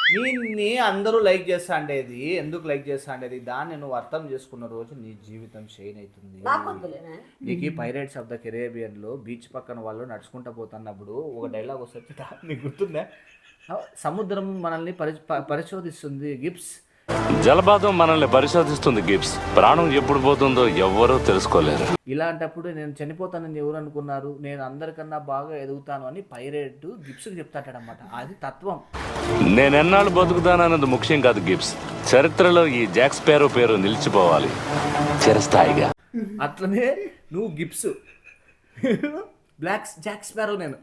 నీ అందరూ లైక్ చేస్తా ఉండేది ఎందుకు లైక్ చేస్తా ఉండేది దాన్ని నువ్వు అర్థం చేసుకున్న రోజు నీ జీవితం షైన్ అవుతుంది. నీకు పైరేట్స్ ఆఫ్ ద కెరేబియన్ లో బీచ్ పక్కన వాళ్ళు నడుచుకుంటూ పోతున్నప్పుడు ఒక డైలాగ్ వస్తుంది నీకు గుర్తుందా? సముద్రం మనల్ని పరిశోధిస్తుంది గిబ్స్, జలపాతం మనల్ని పరిశోధిస్తుంది గిబ్స్, ప్రాణం ఎప్పుడు పోతుందో ఎవ్వరూ తెలుసుకోలేరు. ఇలాంటప్పుడు నేను చనిపోతానని ఎవరు అనుకున్నారు, నేను అందరికన్నా బాగా ఎదుగుతాను అని పైరేట్ గిబ్స్కి చెప్తాడనమాట. అది తత్వం. నేనెన్నాళ్ళు బతుకుతానన్నది ముఖ్యం కాదు గిబ్స్, చరిత్రలో ఈ జాక్ స్పారో పేరు నిలిచిపోవాలి చిరస్థాయిగా. అట్లనే నువ్వు గిబ్స్, జాక్ స్పారో. నేను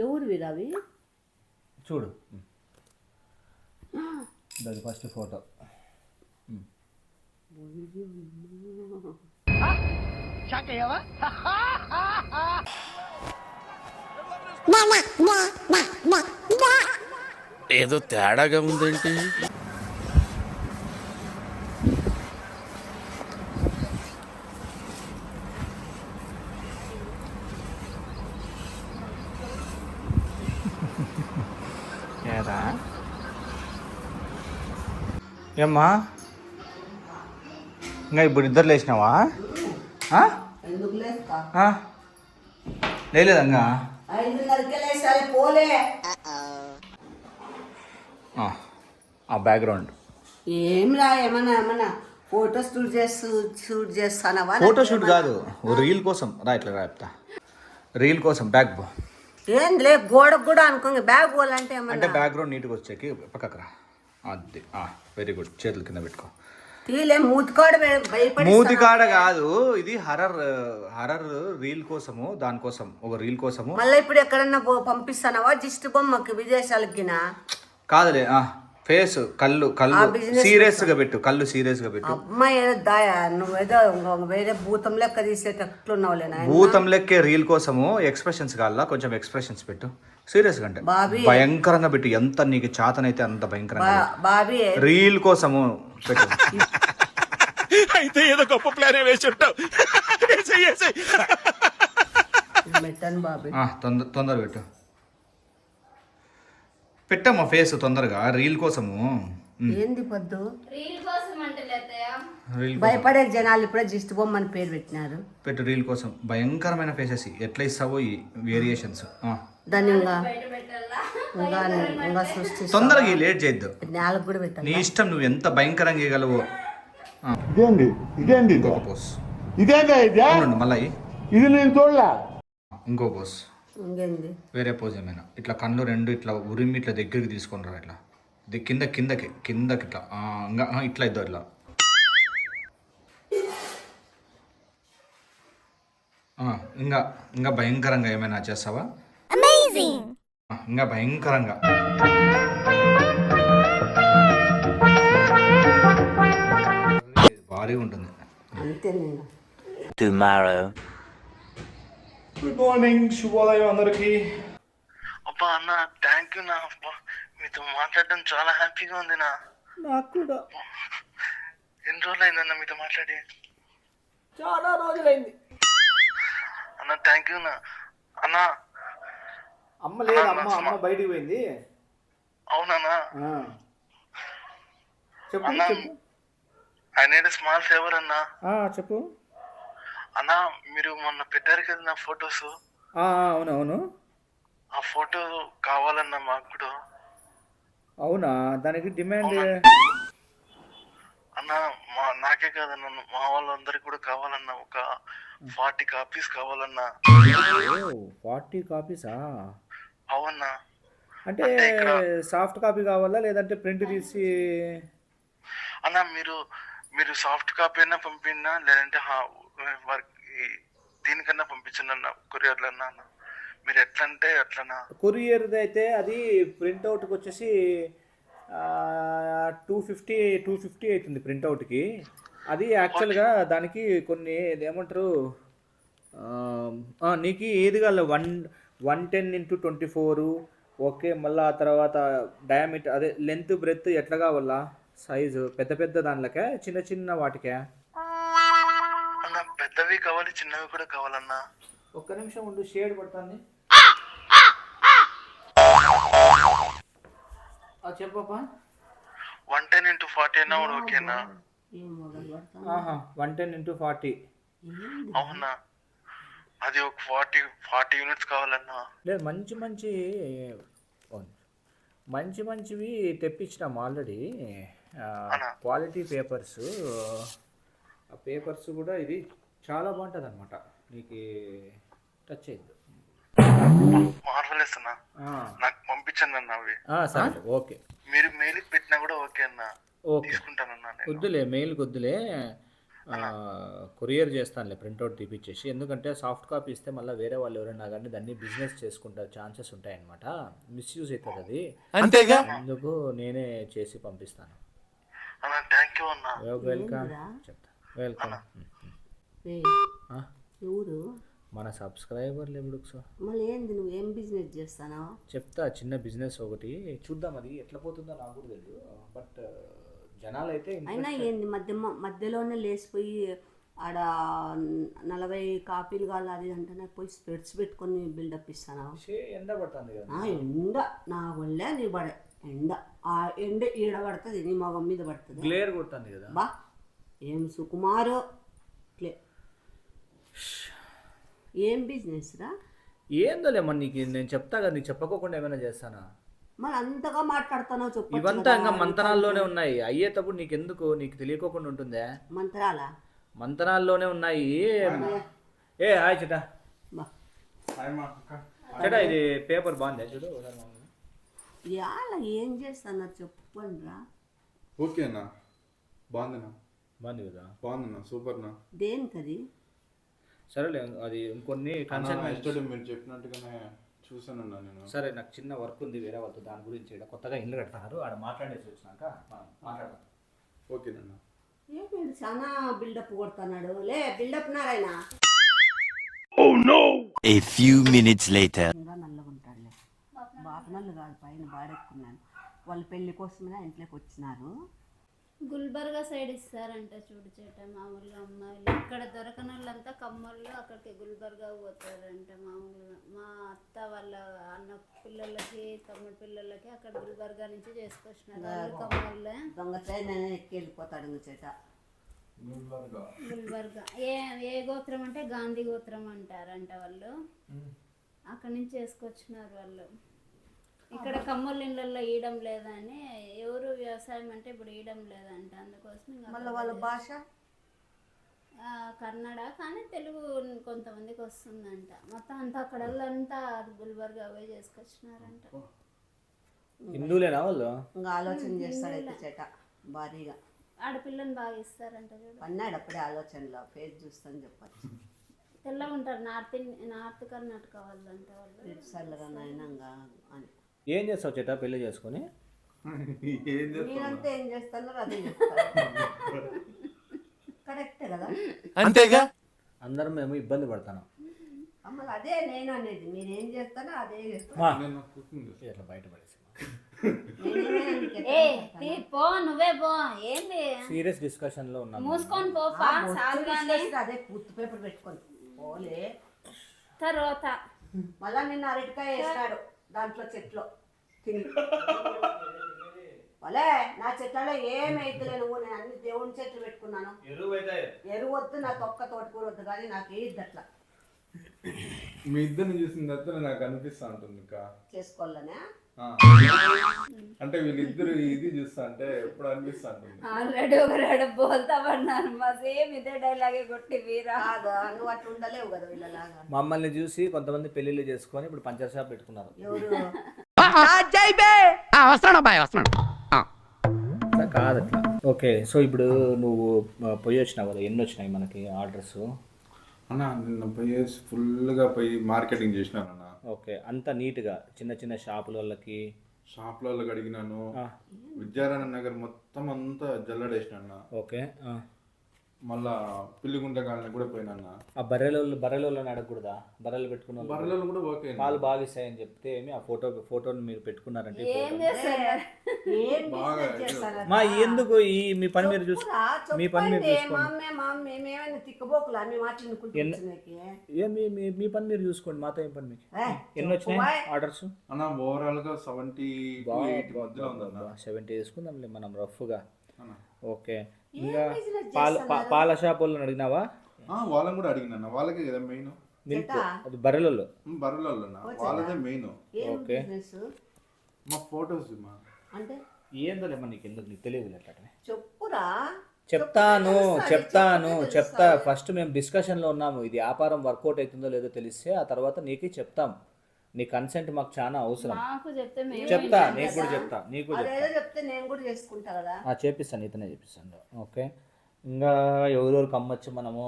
ఎవరు వీరవి చూడు, దాని ఫస్ట్ ఫోటో. ఏదో తేడాగా ఉందేంటి? ఏదా ఏమ్మా, ఇంకా ఇప్పుడు ఇద్దరు లేచినావా? ఎందుకు లేస్తా? లేదంగా 5:30కే లేచాలి, పోలే. ఆ బ్యాక్గ్రౌండ్ ఏం రా, ఏమన్నా ఫోటో షూట్ చేస్తానవా? ఫోటో షూట్ కాదు, ఓ రీల్ కోసం రా. ఇట్లా రాపుతా, రీల్ కోసం బ్యాక్ బో. ఏంది లే, గోడకు కూడా అనుకోండి బ్యాగ్ పోవాలంటే అంటే బ్యాక్గ్రౌండ్ నీట్గా వచ్చాకి పక్కకు రా. అది వెరీ గుడ్. చేతులు కింద పెట్టుకో. తీలే మూతికాడ భయపడి. మూతికాడ కాదు, ఇది హర్రర్ రీల్ కోసము, దానికోసం ఒక రీల్ కోసము. మళ్ళీ ఇప్పుడు ఎక్కడన్నా పంపిస్తానవా జిస్ట్ బొమ్మకి విదేశాలకి? కాదులే, ఫేస్ కళ్ళు సీరియస్ గా పెట్టు, కళ్ళు సీరియస్ గా పెట్టు. అమ్మాయి ఏదో దాయా, నువ్వేదో వేరే భూతం లెక్క తీసేటట్లున్నావులే. భూతం లెక్కే రీల్ కోసము ఎక్స్ప్రెషన్స్ కావాలా, కొంచెం ఎక్స్ప్రెషన్స్ పెట్టు. సీరియస్ గా అంటే భయంకరంగా పెట్టు, ఎంత నీకు చాతనైతే అంత భయంకరంగా. బాబీ రీల్ కోసము పెట్టు. అయితే ఏదో గొప్ప ప్లాన్ వేసి ఉంటావు. పెట్టాను బాబీ, తొందర పెట్టు. పెట్టమ్మా ఫేస్ తొందరగా, రీల్ కోసము. ఏంది పొద్దు భయపడే జనాలు ఇప్పుడే జిస్ట్ బొమ్మ అని పేరు పెట్టినారు. పెట్టు రీల్ కోసం, భయంకరమైన ఫేసెస్ ఎట్లా ఇస్తావో ఈ వేరియేషన్స్. దాన్ని ఇంకా సృష్టి తొందరగా లేట్ చేయొద్దు, నేలకు కూడా పెట్టాలి. నీ ఇష్టం, నువ్వు ఎంత భయంకరంగా ఇవ్వగలవు. ఇంకొక పోస్, మళ్ళీ ఇది నేను చూడలే. ఇంకో పోస్, ఇంకేంది వేరే పోజ్ ఏమైనా. ఇట్లా కళ్ళు రెండు ఇట్లా ఉరిమి ఇట్లా దగ్గరికి తీసుకొని రా. ఇట్లా కిందకి ఇట్లా ఇంకా ఇట్లా ఇద్దాం. ఇట్లా ఇంకా భయంకరంగా ఏమైనా చేస్తావా? ఇంకా భయంకరంగా. భారీగా ఉంటుంది. అంతే. నేను గుడ్ మార్నింగ్, శుభోదయం అందరికి. అబ్బా అన్న, థ్యాంక్ యూ నా. అబ్బా మీతో మాట్లాడడం చాలా హ్యాపీగా ఉంది నా. నాకు కూడా. ఎన్ని రోజులు అయిందన్న మీతో మాట్లాడి? చాలా రోజులైంది అన్న. థ్యాంక్ యూ నా. అన్న అమ్మ లేదు, అమ్మ బయటికి పోయింది. అవునా? చెప్పు అన్న, ఐ నీడ్ స్మాల్ ఫేవర్ అన్న. చెప్పు అన్న. మీరు మొన్న పెట్టారు కదా నా ఫొటోస్. అవునవును, ఆ ఫోటో కావాలన్నా మాకు కూడా. అవునా? దానికి డిమాండ్ అన్న. నాకే కాదన్న, మా వాళ్ళందరికి కూడా కావాలన్నా. ఒక 40 కాపీస్ కావాలన్నా. 40 కాపీసా? అవునా? అంటే సాఫ్ట్ కాపీ కావాలా లేదంటే ప్రింట్ తీసి? అన్న మీరు సాఫ్ట్ కాపీ అయినా పంపినా, లేదంటే దీనికన్నా పంపించండి అన్న, కొరియర్లో అన్న. మీరు ఎట్లా అంటే అట్లనా? కొరియర్ అయితే అది ప్రింట్అవుట్కి వచ్చేసి 250 అవుతుంది ప్రింట్అవుట్కి. అది యాక్చువల్గా దానికి కొన్ని ఏమంటారు, నీకు ఏది కావాలి 110x24. ఓకే, మళ్ళీ ఆ తర్వాత డయామీటర్ అదే లెంత్ బ్రెత్ ఎట్లా కావాలా సైజు? పెద్ద దానిలకే చిన్న వాటికే? పెద్దవి కావాలి, చిన్నవి కూడా కావాలన్నా. ఒక్క నిమిషం ఉండు, షేడ్ పడుతుంది. చెప్పప్పా. 110x40 అయినా కూడా ఓకేనా? ఏం మొదలు పెడతాను 110x40. అవునా? అది ఒక 40 యూనిట్స్ కావాలన్నా. లేదు, మంచివి తెప్పించినాం ఆల్రెడీ. Quality papers. ఆ పేపర్స్ కూడా ఇది చాలా బాగుంటుంది అనమాట, నీకు టచ్ అయ్యింది. మార్వెలెస్ అన్నా, నాకు పంపించండి అన్న అవి. సరే, ఓకే. మీరు మెయిల్కి పెట్టినా కూడా ఓకే అన్న, ఓకే, తీసుకుంటానన్నా నేను. వద్దులే మెయిల్కి వద్దులే, కొరియర్ చేస్తానులే, ప్రింట్అవుట్ తీపిచ్చేసి. ఎందుకంటే సాఫ్ట్ కాపీ ఇస్తే మళ్ళీ వేరే వాళ్ళు ఎవరైనా కానీ దాన్ని బిజినెస్ చేసుకుంటారు, ఛాన్సెస్ ఉంటాయన్నమాట, మిస్యూజ్ అవుతుంది అది. అంతేగా. అందుకు నేనే చేసి పంపిస్తాను. అన్న థ్యాంక్ యూ అన్న. వెల్కమ్ చెప్తా. వెల్కమ్. ఎవరు మన సబ్స్క్రైబర్లు ఎప్పుడు సార్? మళ్ళీ ఏంది నువ్వు ఏం బిజినెస్ చేస్తానా? చెప్తా, చిన్న బిజినెస్ ఒకటి చూద్దాం, అది ఎట్లా పోతుందో నాకు కూడా తెలియదు. బట్ జనాలు అయితే అయినా ఏంది మధ్యలోనే లేచిపోయి ఆడ 40 కాపీలు కావాలి అది అంటే పోయి స్పెట్స్ పెట్టుకొని బిల్డప్ ఇస్తానా? ఎండ పడుతుంది కదా. ఎండ నా వల్లే నీ పడే ఎండ, ఆ ఎండ ఈడ పడుతుంది, నీ మగం మీద పడుతుంది, గ్లేర్ కొడుతుంది కదా. బా ఏం సుకుమారో ఏం బిజినెస్ రా? ఏందోలే మరి, నీకు నేను చెప్తా కదా, నీకు చెప్పకోకుండా ఏమైనా చేస్తానా? మరి అంతగా మాట్లాడుతానో చెప్పు. ఇవంతా ఇంకా మంతనాల్లోనే ఉన్నాయి, అయ్యేటప్పుడు నీకెందుకు, నీకు తెలియకోకుండా ఉంటుందే? మంతనాల్లోనే ఉన్నాయి. హాయ్ చిటా. బా చిటా, ఇది పేపర్ బాగుంది చూడు. ఇవాళ ఏం చేస్తానా చెప్పండి రా. ఓకే అన్న, బాగుందినా? బాగుంది కదా. బాగుందన్నా, సూపర్నా. దేనికది? సరేలే, అది ఇంకొన్ని ఎస్టర్డే మీరు చెప్పినట్టుగానే చూసానన్నా నేను. సరే, నాకు చిన్న వర్క్ ఉంది వేరే వాళ్ళతో, దాని గురించి కొత్తగా ఇల్లు కడతారు, ఆడ మాట్లాడేసి వచ్చినాక మాట్లాడతాం. ఓకేనన్నా. ఏమిటి చాలా బిల్డప్ కొడుతున్నాడు? లే build up Narayana. A few minutes later. ఇంకా నల్లగా ఉంటాడులే, బాగా నల్లు కాదు, పైన బాడెక్కున్నాను. వాళ్ళ పెళ్లి కోసమే ఇంట్లోకి వచ్చినారు. గుల్బర్గా సైడ్ ఇస్తారంట చూడు చేట, మామూలుగా అమ్మాయిలు ఇక్కడ దొరకని వాళ్ళంతా కమ్మళ్ళు అక్కడికి గుల్బర్గా పోతారంట. మామూలుగా మా అత్త వాళ్ళ అన్న పిల్లలకి తమ్ముడు పిల్లలకి అక్కడ గుల్బర్గా నుంచి చేసుకొచ్చినారు వాళ్ళు కమ్మళ్ళే. దొంగచాయి నేను ఎక్కి వెళ్ళిపోతాడు ఇంక చేట. గుల్బర్గా ఏ గోత్రం అంటే గాంధీ గోత్రం అంటారంట వాళ్ళు, అక్కడి నుంచి చేసుకొచ్చినారు వాళ్ళు. ఇక్కడ కమ్మల ఇళ్ళల్లో ఈయడం లేదని, ఎవరు వ్యవసాయం అంటే ఇప్పుడు ఈయడం లేదంట, అందుకోసం మళ్ళీ వాళ్ళ భాష కన్నడ, కానీ తెలుగు కొంతమందికి వస్తుందంట. మొత్తం అంతా అక్కడ వాళ్ళంతా గుల్బర్గా పోయి చేసుకొచ్చినారంట. హిందువులేనా వాళ్ళు? ఇంకా ఆలోచన చేస్తాడు అయితే చేట భారీగా. ఆడపిల్లని బాగా ఇస్తారంట చూడు. పన్నాడు అప్పుడే ఆలోచనలో, ఫేస్ చూస్తాను చెప్పచ్చు. తెల్లగా ఉంటారు, నార్త్ కర్ణాటక వాళ్ళంట వాళ్ళు. సర్లుగా నాయనంగా అని. ఏం చేస్తావు చేట పెళ్లి చేసుకొని? మీరంతా ఏం చేస్తారో అదే చేస్తారు. కరెక్టే కదా. అంతేగా. అందరం మేము ఇబ్బంది పడతాను. అమ్మలు అదే నేను అనేది, మీరేం చేస్తారో అదే చేస్తాను. ఇట్లా బయటపడేసి పో, నువ్వే పో. ఏంది సీరియస్ డిస్కషన్ లో ఉన్నాం, మూసుకొని పో. అదే పూర్తి పేపర్ పెట్టుకొని పోలే. తర్వాత మళ్ళా నిన్న అరటికాయ వేసినాడు దాంట్లో చెట్లు తిని. వాళ్ళే నా చెట్లలో ఏమైతులే, నువ్వు నేను అన్ని దేవుని చెట్లు పెట్టుకున్నాను. ఎరువు వద్దు, నా తొక్క తోటకూర వద్దు, కానీ నాకు ఏది అట్లా. మీ ఇద్దరిని చూసిన తర్వాత నాకు అనిపిస్తా ఉంటుంది ఇంకా చేసుకోవాలనే. అంటే వీళ్ళిద్దరు ఇది చూస్తా అంటే ఎప్పుడు అనిపిస్తా ఉంటుంది. ఆల్రెడీ ఒక బోల్తా పడినారు, మా సేమ్ ఇదే డైలాగే కొట్టి వీరా. కాదా, నువ్వు అట్లా ఉండలేవు కదా వీళ్ళలాగా. మమ్మల్ని చూసి కొంతమంది పెళ్లిళ్ళు చేసుకొని ఇప్పుడు పంచర్ షాప్ పెట్టుకున్నారు. ఎవరు కాదు అట్లా. ఓకే, సో ఇప్పుడు నువ్వు పోయి వచ్చినావు కదా, ఎన్ని వచ్చినాయి మనకి ఆర్డర్స్? అన్న నిన్న పోయేసి ఫుల్గా పోయి మార్కెటింగ్ చేసినాను అన్న. ఓకే, అంత నీట్గా చిన్న చిన్న షాపులకి అడిగినాను. విద్యారాయణ నగర్ మొత్తం అంతా జల్లడేసిన అన్న. ఓకే, మళ్ళా పిల్లిగుంట కాలనీ కూడా పోయినా. ఆ బర్రెలలో అడగకూడదా? బర్రెలు పెట్టుకున్న వాళ్ళు బర్రెలు కూడా ఓకే. పాలు బాగా ఇస్తాయని చెప్తే ఏమి ఆ ఫోటోని మీరు పెట్టుకున్నారంటే ఏం చేస్తారు ఏం business చేస్తారా? మా ఎందుకు ఈ మీ పని మీరు చెప్పురా, మీ పని మీరు చెప్పండి. చూసుకోండి. మేమేమైనా తిక్కబోకులా మేము మాట్లాడుకుంటున్నాకి మీ పని మీరు చూసుకోండి, మాతో ఏం పని మీకు. ఎన్ని వచ్చినాయి ఆర్డర్స్? అన్న ఓవరాల్ గా 70 to 80 మధ్యలో ఉందన్న. 70 తీసుకుందాంలే మనం రఫ్గా. అన్న. ఓకే. ఇంకా పాల షాప్ వాళ్ళని అడిగినావా? వాళ్ళని కూడా అడిగినా, వాళ్ళకే కదా మెయిన్. మిల్క్ అది బర్రెలలో. బర్రెలలో వాళ్ళదే మెయిన్. ఏం ఓకే. బిజినెస్ మా ఫొటోస్ మా అంటే ఏందోలేమ్మా నీకు ఎందుకు, నీకు తెలియదు అట్లనే. చెప్పురా. చెప్తా. ఫస్ట్ మేము డిస్కషన్లో ఉన్నాము, ఇది వ్యాపారం వర్కౌట్ అవుతుందో లేదో తెలిస్తే ఆ తర్వాత నీకు చెప్తాం. నీ కన్సెంట్ మాకు చాలా అవసరం. నాకు చెప్తే మేము చెప్తా, నీకు కూడా చెప్తా. అదేదో చెప్తే నేను కూడా చేసుకుంటా కదా. చేపిస్తాను, ఇతనే చేపిస్తాను. ఓకే. ఇంకా ఎవరెవరికి అమ్మచ్చు మనము?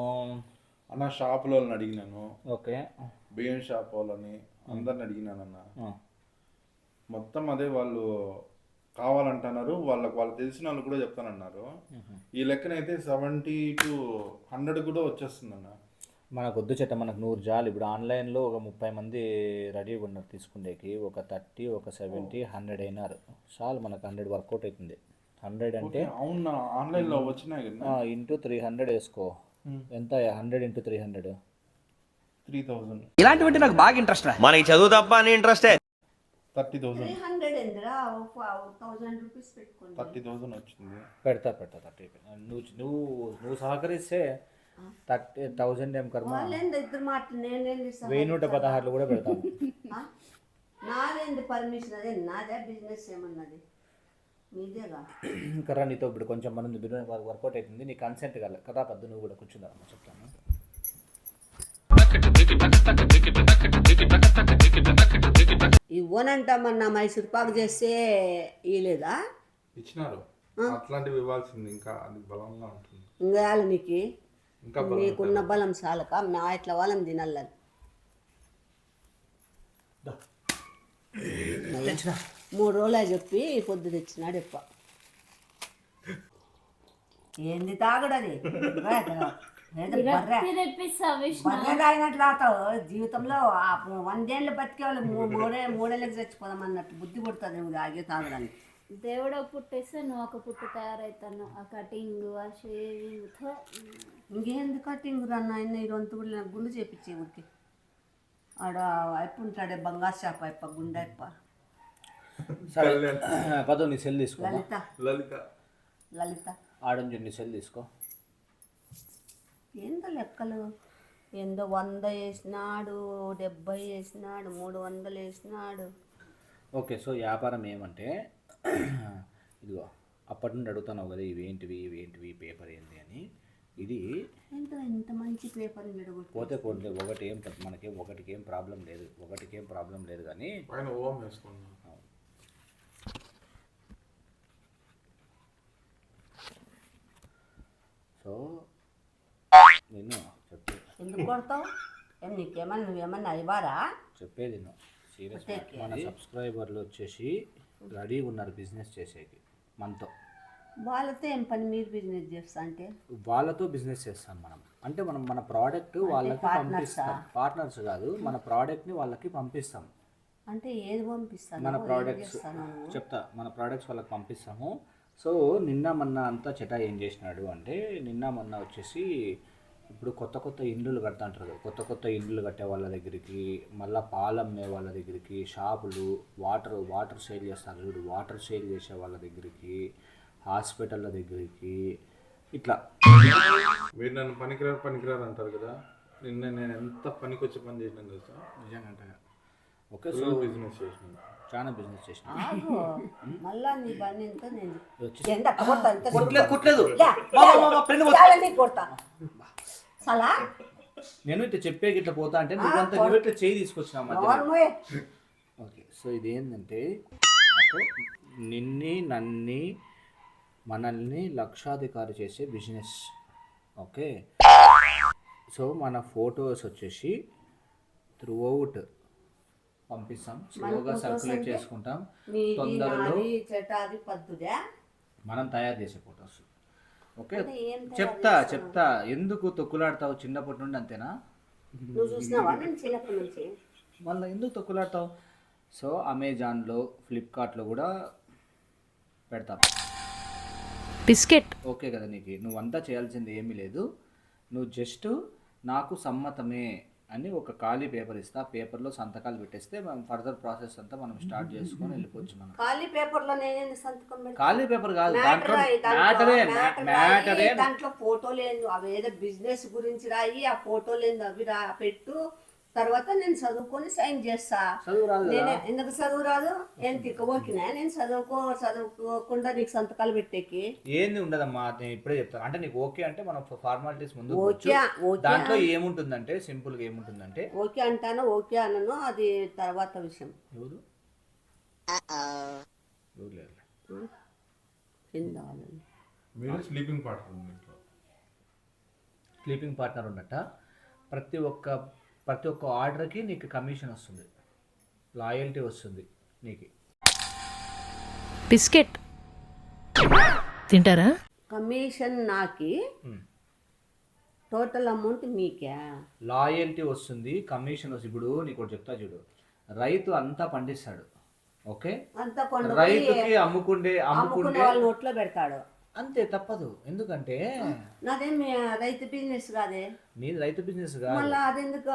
అన్న షాప్ వాళ్ళని అడిగినాను. ఓకే. బియ్యం షాప్ వాళ్ళని అందరిని అడిగినానన్న. మొత్తం అదే వాళ్ళు కావాలంటున్నారు. వాళ్ళు తెలిసిన వాళ్ళు కూడా చెప్తానన్నారు. ఈ లెక్కనైతే 70 to 100 కూడా వచ్చేస్తుందన్న. మనకు వద్దు చెట్ట, మనకు 100 జాలు. ఇప్పుడు ఆన్లైన్లో ఒక 30 మంది రెడీగా ఉన్నారు తీసుకునేకి. ఒక 30, ఒక 70, 100 అయినారు చాలు. మనకు 100 వర్కౌట్ అవుతుంది. 100 అంటే అవునా, ఆన్లైన్లో వచ్చినాయి కదా. ఇంటూ 300 వేసుకో. ఎంత? 100 into 300 3000. ఇలాంటివంటే నాకు బాగా ఇంట్రెస్ట్. మనకి చదువు తప్ప అని ఇంట్రెస్టే. 30,000. 300 ఎందురా? 1000 రూపీస్ పెట్టుకోండి. 30,000 వచ్చింది. పెడతా 30. నువ్వు సహకరిస్తే 30,000 ఏం కర్మ. వాళ్ళేంది ఇద్దరు మాటలు నేనేంది 1116 కూడా పెడతాను. నాదేంది పర్మిషన్? అదే నాదే బిజినెస్ ఏమన్నది మీదేగా. కర్రా నీతో ఇప్పుడు కొంచెం మన బిజినెస్ వర్కౌట్ అవుతుంది. నీ కన్సెంట్ కదా పద్దు, నువ్వు కూడా కూర్చుందామని చెప్తాను. ఇవ్వనంటామన్నా మైసూర్ పాకు చేస్తే ఇవ్వలేదా? ఇచ్చినారు. అట్లాంటివి ఇవ్వాల్సింది, ఇంకా అది బలంగా ఉంటుంది. ఇంకా నీకు ఇంకా నీకున్న బలం చాలక నా ఇట్లా వాళ్ళని తినాలని. 3 రోజులు చెప్పి పొద్దు తెచ్చినాడు ఎప్ప. ఏంది తాగడది? బర్రె తాగినట్లు తాగుతావు. జీవితంలో 100 ఏళ్ళు బతికే వాళ్ళు 3 ఏళ్ళకి చచ్చిపోదాం అన్నట్టు బుద్ధి పుడుతుంది నువ్వు తాగే తాగడానికి. దేవుడు పుట్టేస్తే నువ్వు ఒక పుట్టు తయారవుతాను. ఆ కటింగ్, ఆ షేవింగ్. ఇంకేంది కటింగ్ రన్న ఆయన ఇదంతా కూడా నాకు గుండు చేపించే ఊరికి. ఆడ అయిపు ఉంటాడే బంగారు షాప్ అయిప గుండె అయిప. పదో నీ సెల్ తీసుకో. లలిత ఆడంజు నీ సెల్ తీసుకో. ఏందో లెక్కలు ఏందో 100 వేసినాడు, 70 వేసినాడు, 300 వేసినాడు. ఓకే. సో వ్యాపారం ఏమంటే ఇదిగో అప్పటి నుండి అడుగుతున్నావు కదా, ఇవేంటివి పేపర్ ఏంటి అని. ఇది ఇంత మంచి పేపర్ పోతే పోతే ఒకటికి ఏం ప్రాబ్లం లేదు కానీ పైన ఓం వేసుకున్నాను. సో నేను చెప్పే ఎందుకు కొడతావు? నీకేమన్నా నువ్వేమన్నా ఇవ్వరా? చెప్పేది సీరియస్. మన సబ్స్క్రైబర్లు వచ్చేసి రెడీ ఉన్నారు బిజినెస్ చేసేకి మనతో. వాళ్ళతో ఏం పని? మీరు బిజినెస్ చేస్తా అంటే వాళ్ళతో బిజినెస్ చేస్తాం మనం. అంటే మనం మన ప్రోడక్ట్ వాళ్ళకి పంపిస్తాం. పార్ట్నర్స్ కాదు, మన ప్రోడక్ట్ని వాళ్ళకి పంపిస్తాం. అంటే ఏది పంపిస్తాను? మన ప్రోడక్ట్స్ చెప్తా, మన ప్రోడక్ట్స్ వాళ్ళకి పంపిస్తాము. సో నిన్న మొన్న అంతా చెటా ఏం చేసినాడు అంటే, నిన్న మొన్న వచ్చేసి ఇప్పుడు కొత్త ఇండ్లు కడతాంటారు. కొత్త ఇండ్లు కట్టే వాళ్ళ దగ్గరికి, మళ్ళీ పాలమ్మే వాళ్ళ దగ్గరికి, షాపులు, వాటర్ సేల్ చేస్తారు చూడు, వాటర్ సేల్ చేసే వాళ్ళ దగ్గరికి, హాస్పిటళ్ళ దగ్గరికి, ఇట్లా. మీరు నన్ను పనికిరారు అంటారు కదా. నిన్న నేను ఎంత పనికొచ్చి పని చేసినాను తెలుసా? నిజంగా. ఓకే. సో బిజినెస్ చేసినాను, చాలా బిజినెస్ చేసిన. మళ్ళా నీ పని ఎంత? నేను కొడతా సలా. నేను ఇట్లా చెప్పే ఇట్లా పోతా అంటే నువ్వంతా ఇట్లా చేయి తీసుకొచ్చినా మధ్య. ఓకే. సో ఇదేంటంటే నన్ని మనల్ని లక్షాధికారి చేసే బిజినెస్. ఓకే. సో మన ఫొటోస్ వచ్చేసి త్రూ అవుట్ పంపిస్తాం, స్లోగా సర్క్యులేట్ చేసుకుంటాం. తొందరలో మనం తయారు చేసే ఫొటోస్ ఓకే అంటే ఏం తయారు చెప్తా ఎందుకు తొక్కులాడతావు చిన్నప్పటి నుండి అంతేనా? నువ్వు చూసినావా నేను చిన్నప్పటి నుంచి? మళ్ళీ ఎందుకు తొక్కులాడతావు? సో అమెజాన్లో ఫ్లిప్కార్ట్లో కూడా పెడతాం. బిస్కెట్ ఓకే కదా నీకు? నువ్వంతా చేయాల్సింది ఏమీ లేదు. నువ్వు జస్ట్ నాకు సమ్మతమే అని ఒక ఖాళీ పేపర్ ఇస్తా, పేపర్లో సంతకాలు పెట్టేస్తే మనం ఫర్దర్ ప్రాసెస్ అంతా మనం స్టార్ట్ చేసుకొని వెళ్ళిపోవచ్చు. మనం ఖాళీ పేపర్లో నేను సంతకం పెడతా. ఖాళీ పేపర్ కాదు, మ్యాటర్ రాయి, మ్యాటరే దాంట్లో ఫోటోలు ఏందో అవేదో బిజినెస్ గురించి రాయి, ఆ ఫోటోలు ఏందో అవి పెట్టు. తర్వాత నేను చదువుకొని సైన్ చేస్తా. చదువు రాదు కదా? నేను ఎందుకు చదువు రాదు? ఏం తిక్కబోకినా నేను చదువుకోకుండా నీకు సంతకాలు పెట్టేకి? ఏంది ఉండదమ్మా, నేను ఇప్పుడే చెప్తాను. అంటే నీకు ఓకే అంటే మనం ఫార్మాలిటీస్ ముందు ఓకే దాంట్లో ఏముంటుందంటే సింపుల్గా ఏముంటుందంటే ఓకే అంటాను, ఓకే అనను, అది తర్వాత విషయం. ఎవరు లేరు. కింద వాళ్ళని. మీరు స్లీపింగ్ పార్ట్నర్ ఇంట్లో. స్లీపింగ్ పార్ట్నర్ ఉన్నట్ట. ప్రతి ఒక్క ఆర్డర్కి నీకు కమిషన్ వస్తుంది, లాయల్టీ వస్తుంది నీకు. బిస్కెట్ తింటారా? కమిషన్ నాకి, టోటల్ అమౌంట్ మీకే. లాయల్టీ వస్తుంది, కమిషన్ వస్తుంది. ఇప్పుడు నీకు ఒకటి చెప్తా చూడు, రైతు అంతా పండిస్తాడు, ఓకే? అంత కొండ రైతుకి అమ్ముకునే వాళ్ళ నోట్లో పెడతాడు, అంతే, తప్పదు. ఎందుకంటే నాదేం రైతు బిజినెస్ కాదే. నీది రైతు బిజినెస్ కాదు. మళ్ళీ అదెందుకు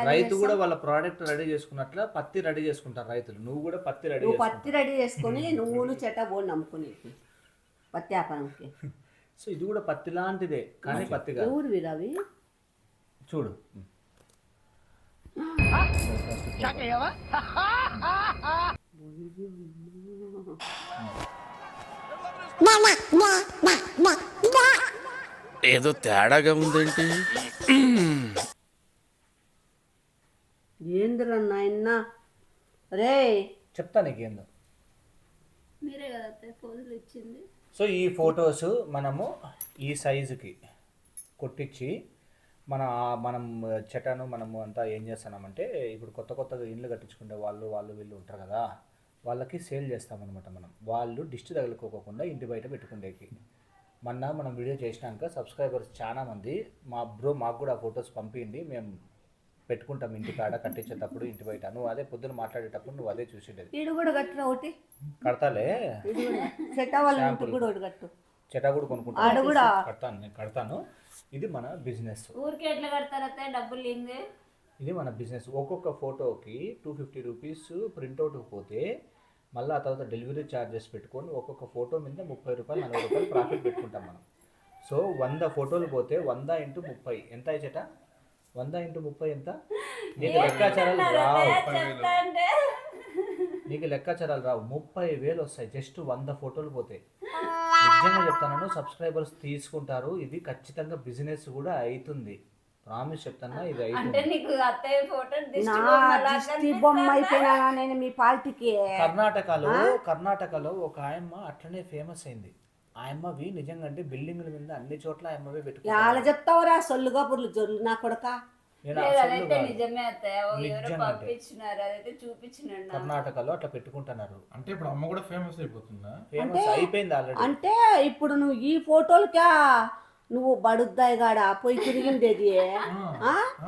రైతు కూడా వాళ్ళ ప్రోడక్ట్ రెడీ చేసుకున్నట్ల పత్తి రెడీ చేసుకుంటారు రైతులు. నువ్వు కూడా పత్తి రెడీ నువ్వు పత్తి రెడీ చేసుకొని నువ్వులు చెట్ట బోర్డు నమ్ముకుని పత్తి వ్యాపారంకి. సో ఇది కూడా పత్తి లాంటిదే, కానీ పత్తి కాదు. ఎవరు వీరవి చూడు, ఏదో తేడాగా ఉందేంటి? ఏందిరా నాయన రే, చెప్తా నీకేందో. మీరే కదా అత్తయ్య ఫోజులు ఇచ్చింది. సో ఈ ఫొటోస్ మనము ఈ సైజుకి కొట్టించి మనం చెటను మనము అంతా ఏం చేస్తున్నామంటే, ఇప్పుడు కొత్తగా ఇల్లు కట్టించుకునే వాళ్ళు వీళ్ళు ఉంటారు కదా, వాళ్ళకి సేల్ చేస్తామన్నమాట. వాళ్ళు దిష్టి తగులుకోకుండా ఇంటి బయట పెట్టుకునేకి. మనం వీడియో చేసినాక సబ్స్క్రైబర్స్ చాలా మంది మాకు కూడా ఫొటోస్ పంపిండి, మేము పెట్టుకుంటాం ఇంటి కాడ కట్టించేటప్పుడు ఇంటి బయట. నువ్వు అదే పొద్దున మాట్లాడేటప్పుడు నువ్వు అదే చూసిండేది. ఈడు కూడా కట్టురా ఒకటి కడతాలే, చెట్ట వాళ్ళ ఇంటికి కూడా ఒకటి కట్టు. చెట కూడా కొనుక్కుంటాను, నేను కడతాను. ఇది మన బిజినెస్. ఊరికి ఎట్లా కడతారు అత్తయ్య? డబ్బులు లేదే. ఇది మన బిజినెస్. ఒక్కొక్క ఫోటోకి 250 రూపీస్ ప్రింట్అవుట్ పోతే మళ్ళీ ఆ తర్వాత డెలివరీ ఛార్జెస్ పెట్టుకొని ఒక్కొక్క ఫోటో మీద 30 రూపాయలు 40 రూపాయలు ప్రాఫిట్ పెట్టుకుంటాం మనం. సో 100 ఫోటోలు పోతే 100 × 30 ఎంత అయ్యేట? 100 × 30 ఎంత? నీకు లెక్కాచారాలు రావు, 30,000 వస్తాయి జస్ట్ 100 ఫోటోలు పోతే. నిజంగా చెప్తాను, సబ్స్క్రైబర్స్ తీసుకుంటారు. ఇది ఖచ్చితంగా బిజినెస్ కూడా అవుతుంది, ప్రామిస్ చెప్తాను. ఇది అంటే నీకు అత్తయ్య ఫోటో దిష్టి బొమ్మ అయిపోయినా నేను మీ పార్టీకి. కర్ణాటకలో ఒక ఆయమ్మ అట్లనే ఫేమస్ అయింది. ఆయమ్మవి నిజంగా అంటే బిల్డింగ్ల మీద అన్ని చోట్ల ఆయమ్మవే పెట్టుకుంటారు. ఎలా చెప్తావురా సొల్లుగా పుర్లు జొల్లు నా కొడక. నిజమే అత్తయ్య, పంపించినారు, అదైతే చూపించినాడు. కర్ణాటకలో అట్లా పెట్టుకుంటున్నారు. అంటే ఇప్పుడు అమ్మ కూడా ఫేమస్ అయిపోతుందా? ఫేమస్ అయిపోయింది ఆల్రెడీ. అంటే ఇప్పుడు నువ్వు ఈ ఫోటోలకా నువ్వు బడుద్దాయి గాడ పోయి తిరిగిండేది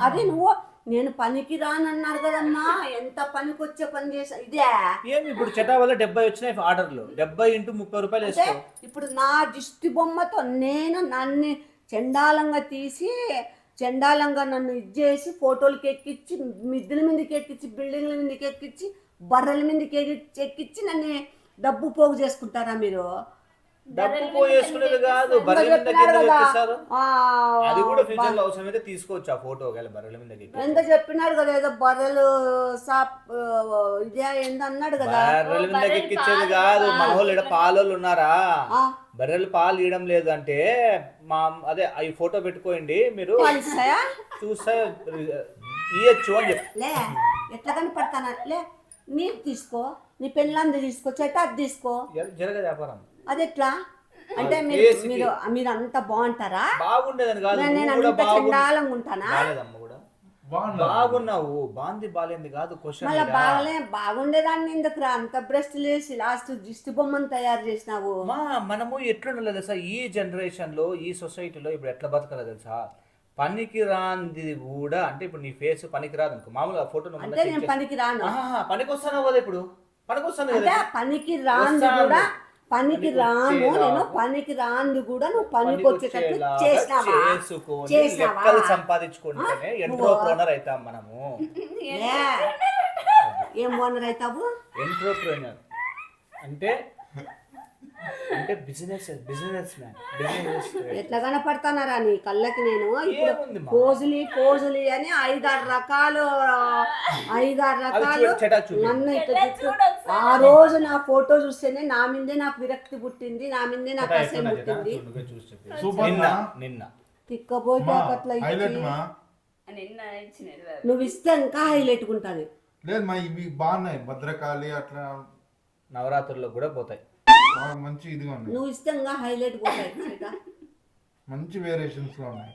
అది. నువ్వు నేను పనికి రానన్నారు కదమ్మా, ఎంత పనికి వచ్చే పని చేసా ఇదే. ఏమి ఇప్పుడు చెటా వల్ల 70 వచ్చినాయి ఆర్డర్లు, 70 × 30 రూపాయలు వేసుకో. ఇప్పుడు నా దిష్టి బొమ్మతో నేను నన్ను చెండాలంగా తీసి, చెండాలంగా నన్ను ఇచ్చేసి, ఫోటోలకి ఎక్కించి, మిద్దెల మీదకి ఎక్కించి, బిల్డింగ్ల మీదకి ఎక్కించి, బర్రెల మీదకి ఎక్కించి నన్ను డబ్బు పోగు చేసుకుంటారా మీరు? డబ్బు పోయేసుకునేది కాదు, బర్రెల మీద ఎక్కిస్తారు. అది కూడా ఫ్యూచర్ లో అవసరమైతే తీసుకోవచ్చు ఆ ఫోటో. బర్రెల మీద ఎంత చెప్పినాడు కదా, ఏదో బర్రెలు షాప్ ఇదే ఏందో అన్నాడు కదా. బర్రెల మీద ఎక్కించేది కాదు. మన వాళ్ళు ఇక్కడ పాలోళ్ళు ఉన్నారా, బర్రెలు పాలు ఇవ్వడం లేదు అంటే అదే ఈ ఫోటో పెట్టుకోండి మీరు చూస్తే ఇయ్యచ్చు అని చెప్పి. లే ఎట్లా కనిపడతానా? లే నీకు తీసుకో, నీ పెళ్ళంది తీసుకో, చెట్టాది తీసుకో, జరగదు వ్యాపారం. అది ఎట్లా అంటే మీరు అంతా బాగుంటారా? బాగుండేదని కాదు, నేను అంత చండాలంగా ఉంటానా? బాగున్నావు, బాగుంది బాలేంది కాదు క్వశ్చన్. మళ్ళీ బాగుండేదాన్ని ఎందుకురా అంత బ్రెస్ట్ లేసి లాస్ట్ దిష్టి బొమ్మను తయారు చేసినావు. మనము ఎట్లుండలేదు తెలుసా ఈ జనరేషన్ లో, ఈ సొసైటీలో ఇప్పుడు ఎట్లా బతకాలి తెలుసా? పనికి రాంది కూడా అంటే ఇప్పుడు నీ ఫేస్ పనికి రాదు అనుకో, మామూలుగా ఫోటో అంటే నేను పనికి రాను, పనికి వస్తాను కదా, ఇప్పుడు పనికి వస్తాను అంటే కదా, పనికి రాంది కూడా పనికి రాను, నేను పనికి రాంది కూడా నువ్వు పనికి వచ్చేటట్టు చేసినావా? చేసుకొని లెక్కలు సంపాదించుకుంటేనే ఎంట్రోప్రెనర్ అవుతాం మనము. ఏం ఓనర్ అవుతావు? ఎంట్రోప్రెనర్ అంటే బిజినెస్ మ్యాన్. ఎట్లా కనపడతానారా నీ కళ్ళకి? నేను ఇప్పుడు పోజులి అని 5-6 రకాలు నన్ను ఇట్లా ఆ రోజు నా ఫోటో చూస్తేనే నా మీదే నాకు విరక్తి పుట్టింది, నా మీదే నాకు అసహ్యం పుట్టింది. నిన్న తిక్కపోతే అట్లా నువ్వు ఇస్తే ఇంకా హైలైట్ ఉంటుంది. లేదు మా ఇవి బాగున్నాయి, భద్రకాళి అట్లా నవరాత్రుల్లో కూడా పోతాయి, మంచి ఇదిగా ఉన్నాయి. నువ్వు ఇస్తే ఇంకా హైలైట్ పోతాయి, మంచి వేరియేషన్స్ లో ఉన్నాయి.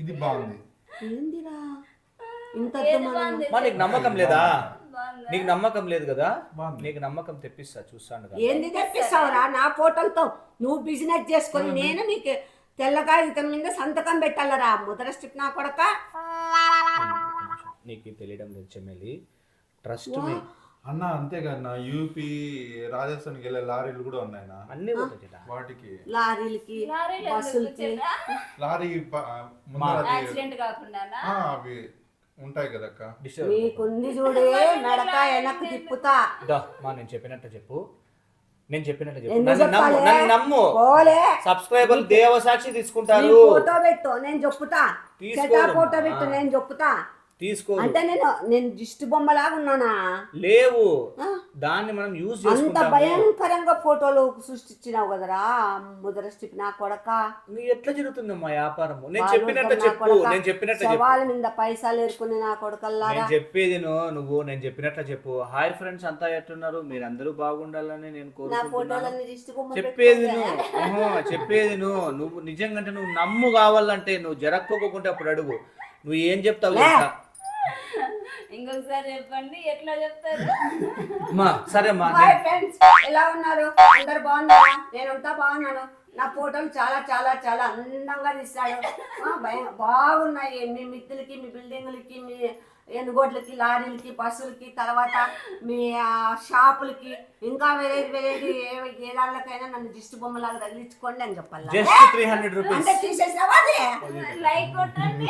ఇది బాగుంది. ఏందిరా ఇంత నీకు నమ్మకం లేదా? నీకు నమ్మకం లేదు కదా, నీకు నమ్మకం తెప్పిస్తా, చూస్తాను కదా. ఏంది తెప్పిస్తావురా? నా ఫోటోలతో నువ్వు బిజినెస్ చేసుకొని నేను నీకు తెల్లగా ఇతని మీద సంతకం పెట్టాలరా? ముద్ర స్టిప్ నా కొడక. నీకు తెలియడం లేదు చెమ్మెలి, ట్రస్ట్ మీ అన్న. అంతేకాదు యూపీ రాజస్థాన్కి వెళ్ళే లారీలు కూడా ఉన్నాయి అన్ని వాటికి, లారీలకి బస్సులకి. లారీ యాక్సిడెంట్ కాకుండా అవి ఉంటాయి కదక్క. నీకుంది చూడే నడక వెనక్కి తిప్పుతా. నేను చెప్పినట్టు చెప్పు, నన్ను నమ్ము. సబ్స్క్రైబర్ దేవసాక్షి తీసుకుంటారు. ఫోటో పెట్టు నేను చెప్పుతా, ఫోటో పెట్టు నేను చెప్పుతా. తీసుకో అంటే నేను దిష్టి బొమ్మలాగా ఉన్నానా? లేవు, దాన్ని మనం యూజ్ అంత చేసుకుంటాము. భయంకరంగా ఫోటోలు సృష్టించినావు కదరా ముద్ర స్టిప్ నా కొడక. ఎట్లా జరుగుతుందమ్మా వ్యాపారము? నేను చెప్పినట్టు చెప్పు, సవాళ్ళ మీద పైసలు ఏరుకుని నా కొడకల్లా. నేను చెప్పేది నేను చెప్పినట్లు చెప్పు. హాయ్ ఫ్రెండ్స్, అంతా ఎట్టున్నారు? మీరందరూ బాగుండాలని నేను కోరుకుంటున్నాను. చెప్పేది నువ్వు నిజంగా నువ్వు నమ్ము కావాలంటే నువ్వు జరక్కోకుంటే అప్పుడు అడుగు. నువ్వు ఏం చెప్తావు? ఇంకొకసారి చెప్పండి, ఎట్లా చెప్తారు? సరే అమ్మా. ఎలా ఉన్నారు? అందరు బాగున్నారా? నేనంతా బాగున్నాను. నా ఫోటోలు చాలా చాలా చాలా అందంగా తీస్తాడు. బాగున్నాయి మీ మిత్తులకి, మీ బిల్డింగ్లకి, మీ ఎనుగోడ్లకి, లారీలకి, బస్సులకి, తర్వాత మీ షాపులకి, ఇంకా వెరైటీ ఏదాళ్ళకైనా నన్ను దిష్టి బొమ్మలాగా తగిలించుకోండి అని చెప్పాలి. జస్ట్ 300 రూపీస్ అంటే తీసేసావా? లైక్ కొట్టండి.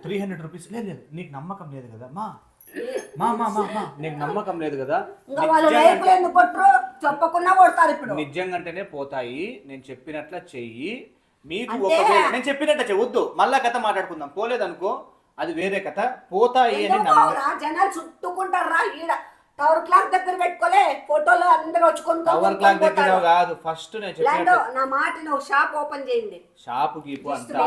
300 రూపీస్. లేదు, నీకు నమ్మకం లేదు కదా మా నీకు నమ్మకం లేదు కదా. చెప్పకుండా కొడతారు ఇప్పుడు. నిజంగానే పోతాయి. నేను చెప్పినట్ల చెయ్యి. మీకు ఒకవేళ నేను చెప్పినట్ల చెయ్యొద్దు, మళ్ళా కథ మాట్లాడుకుందాం. పోలేదనుకో అది వేరే కథ. పోతాయి అని జనాలు చుట్టుకుంటారా? ఈడ టవర్ క్లాక్ దగ్గర పెట్టుకోలే ఫోటోలు అందరూ వచ్చుకుంటారు. టవర్ క్లాక్ దగ్గర కాదు, ఫస్ట్ నేను చెప్పినట్టు నా మాట నువ్వు షాప్ ఓపెన్ చేయండి. షాపు గీపు అంతా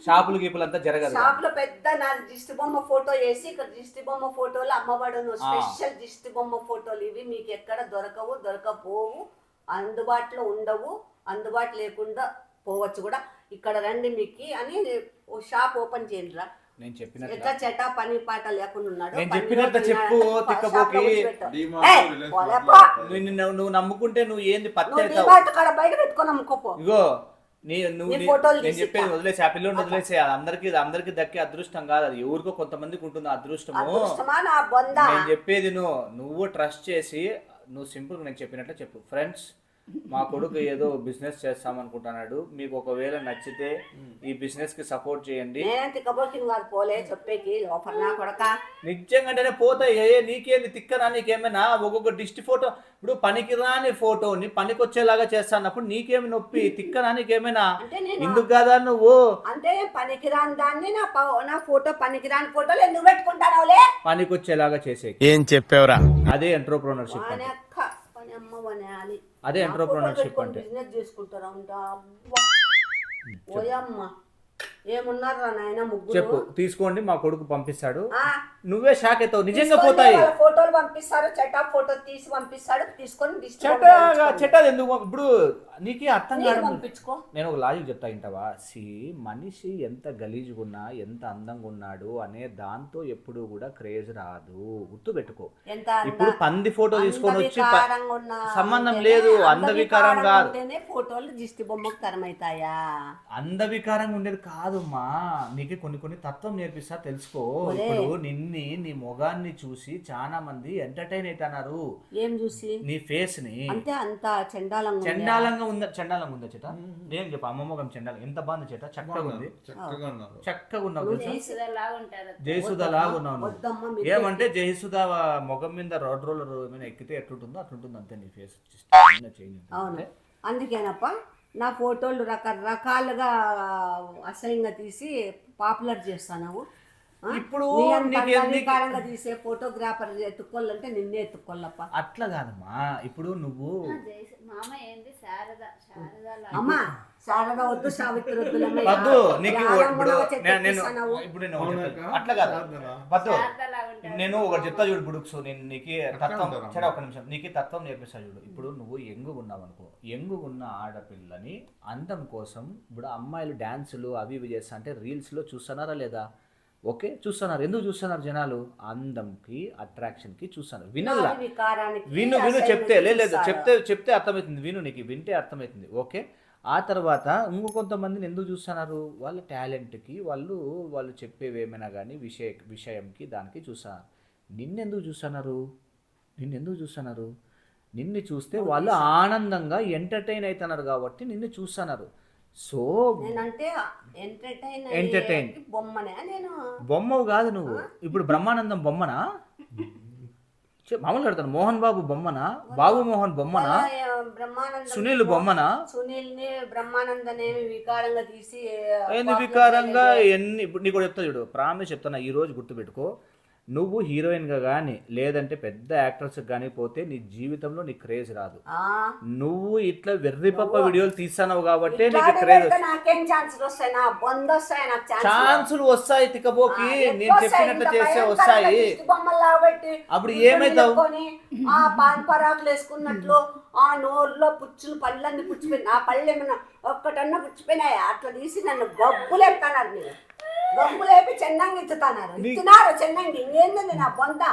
షాపులు గీపులు అంతా జరగదు. షాప్ లో పెద్ద నా దిష్టి బొమ్మ ఫోటో వేసి ఇక్కడ దిష్టి బొమ్మ ఫోటోలు అమ్మబడును. స్పెషల్ దిష్టి బొమ్మ ఫోటోలు ఇవి మీకు ఎక్కడ దొరకపోవు, అందుబాటులో ఉండవు, అందుబాటు లేకుండా పోవచ్చు కూడా. ఇక్కడ రండి మీకు అని షాప్ ఓపెన్ చేయండిరా. నేను చెప్పినట్టు ఎట్లా చెట్టా పని పాట లేకుండా ఉన్నాడు. నేను చెప్పినట్టు చెప్పు. తిక్కపోకి నువ్వు నమ్ముకుంటే నువ్వు ఏంది పత్తి బయట పెట్టుకొని అమ్ముకోపో. ఇగో నేను చెప్పేది వదిలేసి ఆ పిల్లని వదిలేసి. అందరికి దక్కే అదృష్టం కాదు, అది ఎవరికో కొంతమందికి ఉంటుంది అదృష్టము. నేను చెప్పేది నువ్వు ట్రస్ట్ చేసి నువ్వు సింపుల్ నేను చెప్పినట్లు చెప్పు. ఫ్రెండ్స్, మా కొడుకు ఏదో బిజినెస్ చేస్తామనుకుంటున్నాడు, మీకు ఒకవేళ నచ్చితే ఈ బిజినెస్ కి సపోర్ట్ చేయండి. నిజంగానే పోతాయి. నీకేంది తిక్కనా? నీకేమైనా ఒక్కొక్క డిస్ట్ ఫోటో ఇప్పుడు పనికిరాని ఫోటోని పనికొచ్చేలాగా చేస్తానప్పుడు నీకేమి నొప్పి? తిక్కనా నీకేమైనా? ఎందుకు కదా నువ్వు అంటే పనికిరాని దాన్ని నా ఫోటో పనికిరాని ఫోటోలు ఎందుకు పెట్టుకుంటావులే? పనికొచ్చేలాగా చేసే ఏం చెప్పావురా? అదే ఎంటర్‌ప్రెన్యూర్‌షిప్ అంటే. అదే ఎంటర్‌ప్రెన్యూర్‌షిప్ అంటే. బిజినెస్ చేసుకుంటారా? ఓయమ్మ ఏమున్నారా నాయన ముగ్గురు. చెప్పు, తీసుకోండి, మా కొడుకు పంపిస్తాడు. నువ్వే షాక్ అవుతావు, నిజంగా పోతాయి. వాళ్ళ ఫోటోలు పంపిస్తారు, చెట్టా ఫోటో తీసి పంపిస్తాడు, తీసుకొని దిష్టి బొమ్మ చెట్టది ఎందుకు ఇప్పుడు నీకే అర్థం నీకు కాదు. పంపించుకో. నేను ఒక లాజిక్ చెప్తా వింటావా? మనిషి ఎంత గలీజ్గా ఉన్నా ఎంత అందంగా ఉన్నాడు అనే దాంతో ఎప్పుడు కూడా క్రేజ్ రాదు, గుర్తు పెట్టుకో. ఎంత ఇప్పుడు పంది ఫోటో తీసుకొని వచ్చి అందవికారంగా ఉన్న సంబంధం లేదు, అందవికారం కాదు. ఉంటేనే ఫోటోలు దిష్టి బొమ్మకు తరమవుతాయా? అందవికారంగా ఉండేది కాదుమ్మా, నీకు కొన్ని కొన్ని తత్వం నేర్పిస్తా తెలుసుకో. ఇప్పుడు నీ మొగాన్ని చూసి చాలా మంది ఎంటర్టైన్ అవుతున్నారు. ఏం చూసి? నీ ఫేస్ ని. అంతే, అంత చెండాలంగా చండాలంగా ఉందా చేట? నేను చెప్పా అమ్మ మొగం చండాలం ఎంత బాగుంది చేట, చక్కగా ఉంది, చక్కగా ఉన్నావు, జయసుధలాగా ఉన్నావు. వద్దమ్మా, ఏమంటే జయసుధ మొగం మీద రోడ్ రోలర్ మీద ఎక్కితే ఎట్లుంటుందో అట్లుంటుంది అంతే నీ ఫేస్. అవును, అందుకేనప్ప నా ఫోటోలు రకరకాలుగా అసహ్యంగా తీసి పాపులర్ చేస్తాను. ఇప్పుడు అధికారంగా తీసే ఫోటోగ్రాఫర్ ఎత్తుకోవాలంటే నిన్నే ఎత్తుకోవాలప్ప. అట్లా కాదమ్మా, ఇప్పుడు నువ్వు మామ ఏంది శారద అమ్మా శారద వద్దు, సావిత్రి వద్దు, వద్దు నీకు. ఇప్పుడు నేను అట్లా కాదు వద్దు, నేను ఒకటి చెప్తా చూడు బుడుక్స్, నేను నీకు తత్వం చెడ ఒక నిమిషం నీకు తత్వం నేర్పిస్తా చూడు. ఇప్పుడు నువ్వు యంగు ఉన్నావు అనుకో, యంగు ఉన్న ఆడపిల్లని అందం కోసం ఇప్పుడు అమ్మాయిలు డాన్సులు అవి ఇవి చేస్తా అంటే రీల్స్ లో చూస్తున్నారా లేదా? ఓకే చూస్తున్నారు. ఎందుకు చూస్తున్నారు జనాలు? అందంకి, అట్రాక్షన్కి చూస్తున్నారు. వినల్లా, విను చెప్తే లేదు చెప్తే అర్థమవుతుంది, విను, నీకు వింటే అర్థమవుతుంది. ఓకే, ఆ తర్వాత కొంతమందిని ఎందుకు చూస్తున్నారు? వాళ్ళ టాలెంట్కి, వాళ్ళు చెప్పేవి ఏమైనా కానీ విషయంకి దానికి చూస్తున్నారు. నిన్నెందుకు చూస్తున్నారు? నిన్ను చూస్తే వాళ్ళు ఆనందంగా ఎంటర్టైన్ అవుతున్నారు కాబట్టి నిన్ను చూస్తున్నారు. సో నేనంటే ఎంటర్టైన్ బొమ్మనే, నేను బొమ్మవు కాదు నువ్వు. ఇప్పుడు బ్రహ్మానందం బొమ్మనా? మామూలు కడతాను. మోహన్ బాబు బొమ్మనా? బాబు మోహన్ బొమ్మనా? సునీల్ బొమ్మనా? సునీల్ ని బ్రహ్మానందనేమి వికారంగా తీసి ఏంది వికారంగా? ఇప్పుడు నీకు చెప్తా చూడు, ప్రామిస్ చెప్తున్నా, ఈ రోజు గుర్తుపెట్టుకో. నువ్వు హీరోయిన్గా కానీ లేదంటే పెద్ద యాక్టర్స్ కానీ పోతే నీ జీవితంలో నీకు క్రేజ్ రాదు. నువ్వు ఇట్లా వెర్రిపప్ప వీడియోలు తీస్తున్నావు కాబట్టి నీకు క్రేజ్. ఛాన్సులు వస్తాయి తికపోకి, నేను చెప్పినట్లు చేస్తే వస్తాయి. అప్పుడు ఏమైతావు? పాన్ పరాకులు వేసుకున్నట్లు ఆ నోరులో పుచ్చులు పళ్ళన్నీ పుచ్చిపోయి, నా పళ్ళు ఏమన్నా ఒక్కటన్నా పుచ్చిపోయినాయి. అట్లా తీసి నన్ను గబ్బులేపుతున్నారు, మీరు గబ్బులేపి చెన్నంగి ఇస్తున్నారు చెన్నంగి. ఇంకేంది నా బొంద?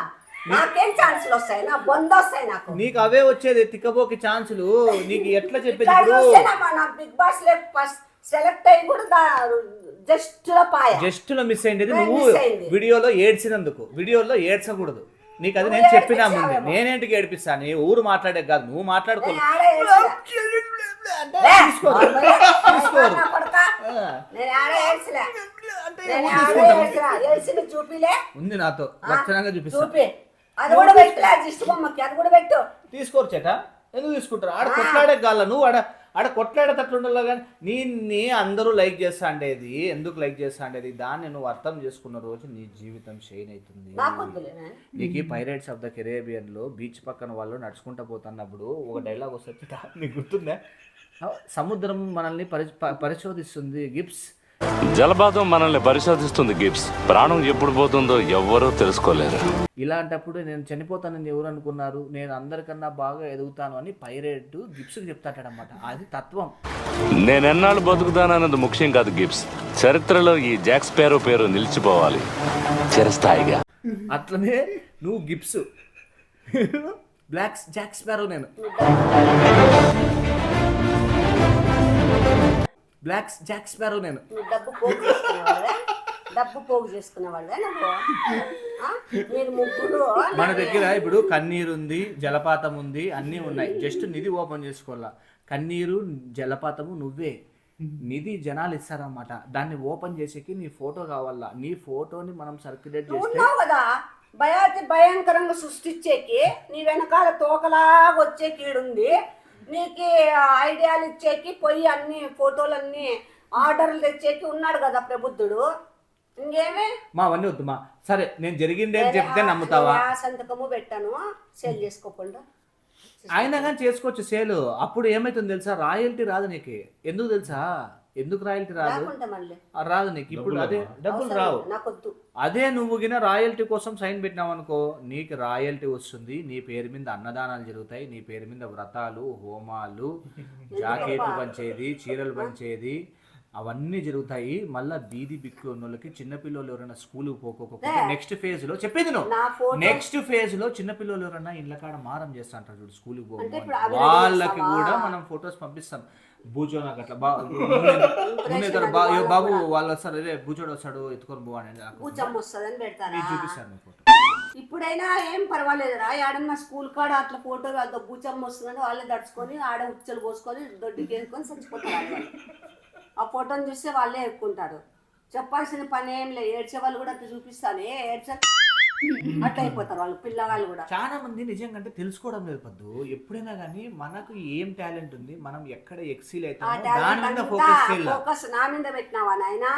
నాకేం ఛాన్సులు వస్తాయి? నా బొంద వస్తాయి నాకు. నీకు అవే వచ్చేది తిక్కబోకి ఛాన్సులు. నీకు ఎట్లా చెప్పేది? బిగ్ బాస్ సెలెక్ట్ అయ్యి కూడా జస్ట్ లో మిస్ అయింది. నువ్వు వీడియోలో ఏడ్చినందుకు, వీడియోలో ఏడ్చకూడదు. నీకు అది నేను చెప్పినా ముందే. నేనేంటికి ఏడిపిస్తాను? నీ ఊరు మాట్లాడే కాదు, నువ్వు మాట్లాడుకో. ఉంది నాతో లక్షణంగా చూపిస్తా. తీసుకోరు చేట, ఎందుకు తీసుకుంటారు? ఆడ కొట్లాడే గాల, నువ్వు ఆడ కొట్లాడేటట్లుండాలి. కానీ నీ అందరూ లైక్ చేస్తా ఉండేది ఎందుకు లైక్ చేస్తా ఉండేది దాన్ని నువ్వు అర్థం చేసుకున్న రోజు నీ జీవితం షైన్ అవుతుంది. నీకు పైరేట్స్ ఆఫ్ ద కెరేబియన్ లో బీచ్ పక్కన వాళ్ళు నడుచుకుంటూ పోతున్నప్పుడు ఒక డైలాగ్ వస్తుంది, నీకు గుర్తుందా? సముద్రం మనల్ని పరిశోధిస్తుంది గిబ్స్. జలపాతం మనల్ని పరిశోధిస్తుంది గిబ్స్. ప్రాణం ఎప్పుడు పోతుందో ఎవ్వరూ తెలుసుకోలేరు. ఇలాంటప్పుడు నేను చనిపోతానని ఎవరు అనుకున్నారు? నేను అందరికన్నా బాగా ఎదుగుతాను అని పైరేట్ గిబ్స్కి చెప్తాడనమాట. అది తత్వం. నేనెన్నాళ్ళు బతుకుతానన్నది ముఖ్యం కాదు గిబ్స్, చరిత్రలో ఈ జాక్ స్పారో పేరు నిలిచిపోవాలి చిరస్థాయిగా. అట్లనే నువ్వు గిబ్స్, జాక్ స్పారో. నేను జాక్ స్పారో. నేను డబ్బు పోగు చేసుకునేవాళ్ళే నువ్వు. మీరు ముగ్గురు మన దగ్గర ఇప్పుడు కన్నీరు ఉంది, జలపాతం ఉంది, అన్నీ ఉన్నాయి. జస్ట్ నిధి ఓపెన్ చేసుకోవాలా. కన్నీరు జలపాతము నువ్వే. నిధి జనాలు ఇస్తారన్నమాట. దాన్ని ఓపెన్ చేసేకి నీ ఫోటో కావాలా. నీ ఫోటోని మనం సర్క్యులేట్ చేస్తే కదా భయంకరంగా సృష్టించేకి నీ వెనకాల తోకలాగా వచ్చే కీడుంది. నీకు ఐడియాలు ఇచ్చేకి పోయి అన్ని ఫోటోలన్నీ ఆర్డర్లు తెచ్చేకి ఉన్నాడు కదా ప్రబుద్ధుడు. ఇంకేమి మా అవన్నీ వద్దు మా. సరే నేను జరిగిందే అని చెప్తే నమ్ముతావా? సంతకము పెట్టాను, సేల్ చేసుకోకుండా. అయినా కానీ చేసుకోవచ్చు సేలు. అప్పుడు ఏమైతుంది తెలుసా? రాయల్టీ రాదు నీకు. ఎందుకు తెలుసా? ఎందుకు రాయల్టీ రాదు? లేకుంటే మళ్ళీ రాదు నీకు ఇప్పుడు. అదే డబ్బులు రావు. నాకొద్దు. అదే నువ్వు గిన రాయల్టీ కోసం సైన్ పెట్టినావు అనుకో, నీకు రాయల్టీ వస్తుంది. నీ పేరు మీద అన్నదానాలు జరుగుతాయి, నీ పేరు మీద వ్రతాలు, హోమాలు, జాకెట్లు పంచేది, చీరలు పంచేది, అవన్నీ జరుగుతాయి. మళ్ళీ బీది బిక్కు ఉన్నోళ్ళకి, చిన్నపిల్లలు ఎవరైనా స్కూల్కి పోకోకపోతే నెక్స్ట్ ఫేజ్ లో చెప్పేది నువ్వు, నెక్స్ట్ ఫేజ్ లో చిన్నపిల్లలు ఎవరైనా ఇళ్ళ కాడ మారం చేస్తా అంటారు చూడు, స్కూల్కి పోకపోతే వాళ్ళకి కూడా మనం ఫొటోస్ పంపిస్తాం. బూచో నాకు అట్లా బాబు వాళ్ళు వస్తారు, అదే బూచోడు వస్తాడు ఎత్తుకొని పో అని చూపిస్తాను ఫోటో. ఇప్పుడైనా ఏం పర్వాలేదురా, ఆడన్నా స్కూల్ కాడ అట్లా ఫోటో వాళ్ళతో బూచమ్మ వస్తుందని వాళ్ళే దడుచుకొని ఆడ ఉచ్చలు పోసుకొని దొడ్డికి వేసుకొని చచ్చిపోతారు. ఆ ఫోటోని చూస్తే వాళ్ళే ఎక్కుంటారు. చెప్పాల్సిన పని ఏం లేదు. ఏడ్చే వాళ్ళు కూడా అట్లా చూపిస్తాను, అట్లా అయిపోతారు వాళ్ళు పిల్లవాళ్ళు కూడా. చాలా మంది నిజంగా అంటే తెలుసుకోవడం లేదు పద్దు. ఎప్పుడైనా కానీ మనకు ఏం టాలెంట్ ఉంది, మనం ఎక్కడ ఎక్సీల్ అవుతామో దాని మీద ఫోకస్ నా మీద పెట్టినావా నాయనా?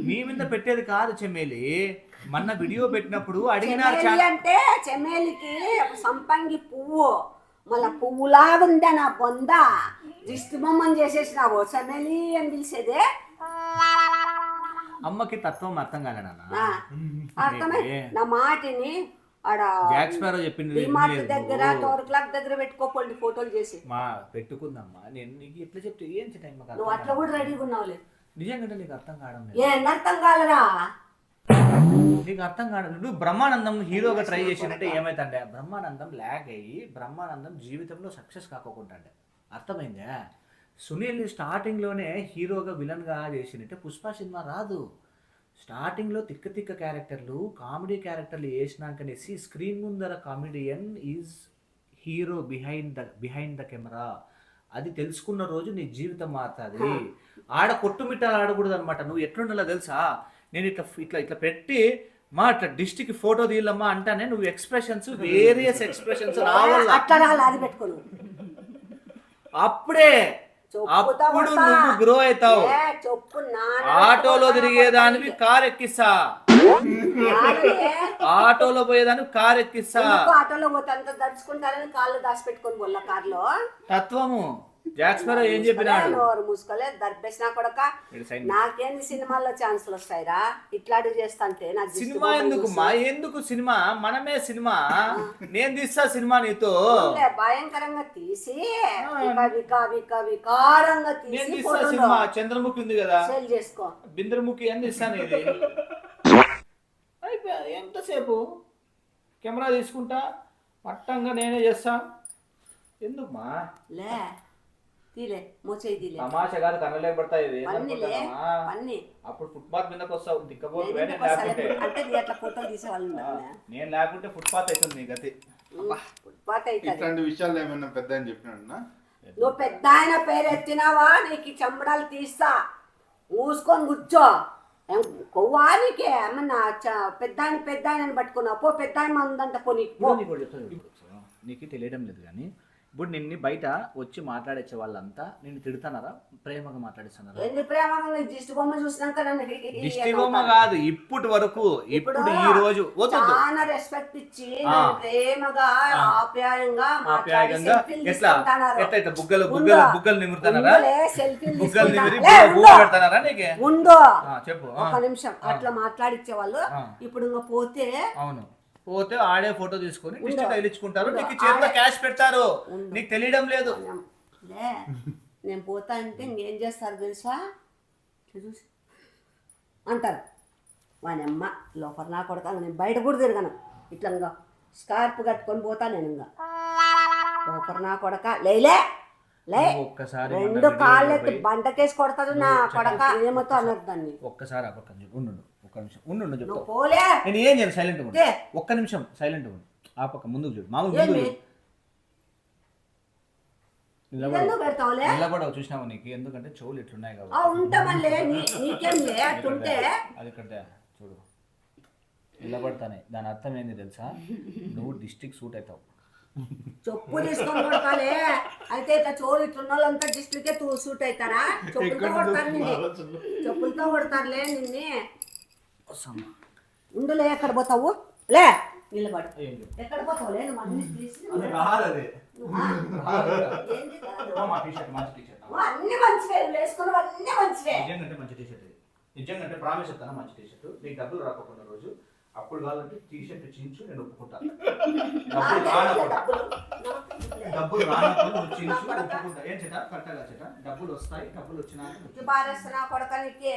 మీ మీద పెట్టేది కాదు చెమ్మేలి. మొన్న వీడియో పెట్టినప్పుడు అడిగినారు అంటే చెమ్మేలికి సంపంగి పువ్వు మళ్ళా పువ్వులాగుందా నా బొంద దిష్టి బొమ్మని చేసేసినావు. చెమ్మేలి అని పిలిచేదే. అమ్మకి తత్వం అర్థం కాలే నాన్న. అర్థమే నా మాటిని ఆడ జాక్ స్పారో చెప్పింది దగ్గర 4 o'clock దగ్గర పెట్టుకోపోండి ఫోటోలు చేసి మా పెట్టుకుందమ్మా. నేను నీకు ఎట్లా చెప్తే ఏం టైం నువ్వు అట్లా కూడా రెడీగా ఉన్నావులే. నిజంగా నీకు అర్థం కావడం ఏం అర్థం కాలరా? నీకు అర్థం కాదు. నువ్వు బ్రహ్మానందం హీరోగా ట్రై చేసినట్టే ఏమైతుండే, బ్రహ్మానందం ల్యాగ్ అయ్యి బ్రహ్మానందం జీవితంలో సక్సెస్ కాకోకుండా అర్థమైందా? సునీల్ స్టార్టింగ్లోనే హీరోగా విలన్గా చేసినట్టే పుష్ప సినిమా రాదు. స్టార్టింగ్లో తిక్క తిక్క క్యారెక్టర్లు, కామెడీ క్యారెక్టర్లు వేసినాకనేసి స్క్రీన్ ముందర comedian is hero behind the camera. అది తెలుసుకున్న రోజు నీ జీవితం మారుతుంది. ఆడ కొట్టుమిట్టాలు ఆడకూడదు అనమాట. నువ్వు ఎట్లుండాలో తెలుసా? నేను ఇట్లా ఇట్లా ఇట్లా పెట్టి మా అట్లా డిస్టిక్ ఫోటో తీయాలమ్మా అంటానే నువ్వు ఎక్స్ప్రెషన్స్ వేరియస్ ఎక్స్ప్రెషన్స్ రావాలి. అప్పుడే అప్పుడు నువ్వు గ్రో అవుతావు. ఆటోలో తిరిగేదానివి కార్ ఎక్కిస్తా, ఆటోలో పోయేదానివి కార్ ఎక్కిస్తా. ఆటోలో పోతే అంత దడుచుకుంటారని కాళ్ళు దాచిపెట్టుకొని పోలా కార్లో. తత్వము జాక్ స్పారో ఏం చెప్పినాడు? నోరు మూసుకోలే దర్పేసినా కొడక. నాకేంది సినిమాల్లో ఛాన్సులు వస్తాయిరా ఇట్లాంటి చేస్తాంటే? సినిమా ఎందుకు మా, ఎందుకు సినిమా? మనమే సినిమా. నేను తీస్తా సినిమా నీతో భయంకరంగా తీసి వికారంగా తీసి సినిమా. చంద్రముఖి ఉంది కదా, సేల్ చేసుకో. బింద్రముఖి అని తీస్తాను. ఇది అయిపోయా. ఎంతసేపు కెమెరా తీసుకుంటా పట్టంగా నేనే చేస్తా. ఎందుకుమా లే తీలే మోచేయి తీలే. తమాషా కాదు, కన్నలే పడతాయి. అప్పుడు ఫుట్పాత్ మీదకి వస్తావు దిక్కపోతే. అట్లా ఫోటోలు తీసేవాళ్ళు నేను లేకుంటే ఫుట్పాత్ అవుతుంది నీ గతి. ఫుట్పాత్ అయితే ఇట్లాంటి విషయాలు ఏమన్నా పెద్ద అని చెప్పినాడు. నువ్వు పెద్ద ఆయన పేరు ఎత్తినావా నీకు చెంబడాలు తీస్తా. మూసుకొని కూర్చో. కొవ్వానికే ఏమన్నా పెద్ద ఆయన పట్టుకున్నావు పో. పెద్ద ఆయన ఉందంట పో. నీకు తెలియడం లేదు కానీ ఇప్పుడు నిన్ను బయట వచ్చి మాట్లాడేచ్చే వాళ్ళంతా నిన్ను తిడుతున్నారా, ప్రేమగా మాట్లాడిస్తున్నారా? ఎన్ని ప్రేమగా దిష్టి బొమ్మ చూసినాక దిష్టి బొమ్మ కాదు, ఇప్పటి వరకు ఇప్పుడు ఈ రోజు చాలా రెస్పెక్ట్ ఇచ్చి ప్రేమగా ఆప్యాయంగా ఎట్లా ఎట్లా ఇట్లా బుగ్గలు నిమురుతున్నారా? బుగ్గలు నిమిరి పెడతారా నీకు? ఉండు చెప్పు. ఒక నిమిషం అట్లా మాట్లాడిచ్చే వాళ్ళు ఇప్పుడు ఇంకా పోతే. అవును, పోతే ఆడే ఫోటో తీసుకొని డిస్ట్రిక్ట్ తగిలించుకుంటారు, నీకు చేతిలో క్యాష్ పెడతారు. నీకు తెలియడం లేదు. నేను పోతా అంటే ఇంకేం చేస్తారు తెలుసా? చూసి అంటారు వానమ్మ లోపల నా కొడతా. నేను బయట కూడా తిరగను. ఇట్లా ఇంకా స్కార్ప్ కట్టుకొని పోతా నేను. ఇంకా లోపల నా కొడక లేలే లే. ఒక్కసారి 2 కాళ్ళు ఎత్తి బండకేసి కొడతాడు నా కొడక. ఏమతో అన్నది దాన్ని. ఒక్కసారి ఒక్క నిమిషం ఉండు చెప్తా. పోలే నేను ఏం చేయాలి? సైలెంట్ ఉండు. ఒక్క నిమిషం సైలెంట్ ఉండు. ఆ పక్క ముందుకు చూడు. మామూలు నిలబడవు చూసినావా? నీకు ఎందుకంటే చెవులు ఎట్లున్నాయి కాబట్టి. అది కట్టే చూడు నిలబడతానే. దాని అర్థం ఏంది తెలుసా? నువ్వు డిస్ట్రిక్ట్ సూట్ అవుతావు. చెప్పు తీసుకొని కొడతాలే. అయితే ఇట్లా చోరు ఇట్లున్న వాళ్ళంతా డిస్ట్రిక్టే సూట్ అవుతారా? చెప్పులతో కొడతారు నిన్ను. చెప్పులతో కొడతారులే నిన్ను. ఉండులే. ఎక్కడ పోతావు? లే నిలబడు. ఎక్కడ పోతావు? లేదు అన్ని మంచివే, వేసుకున్నవి అన్ని మంచివే. నిజంగా మంచి టీ షర్ట్ ఇది, నిజంగా ప్రామిస్ చెప్తాను మంచి టీ షర్ట్. నీకు డబ్బులు రాకపోయిన రోజు అప్పుడు కావాలంటే టీ షర్ట్ చించు, నేను ఒప్పుకుంటాను. డబ్బులు రానప్పుడు నువ్వు చించు, ఒప్పుకుంటా. ఏం చేట కరెక్ట్గా చేట డబ్బులు వస్తాయి, డబ్బులు వచ్చినాక బారేస్తున్నా కొడకనికి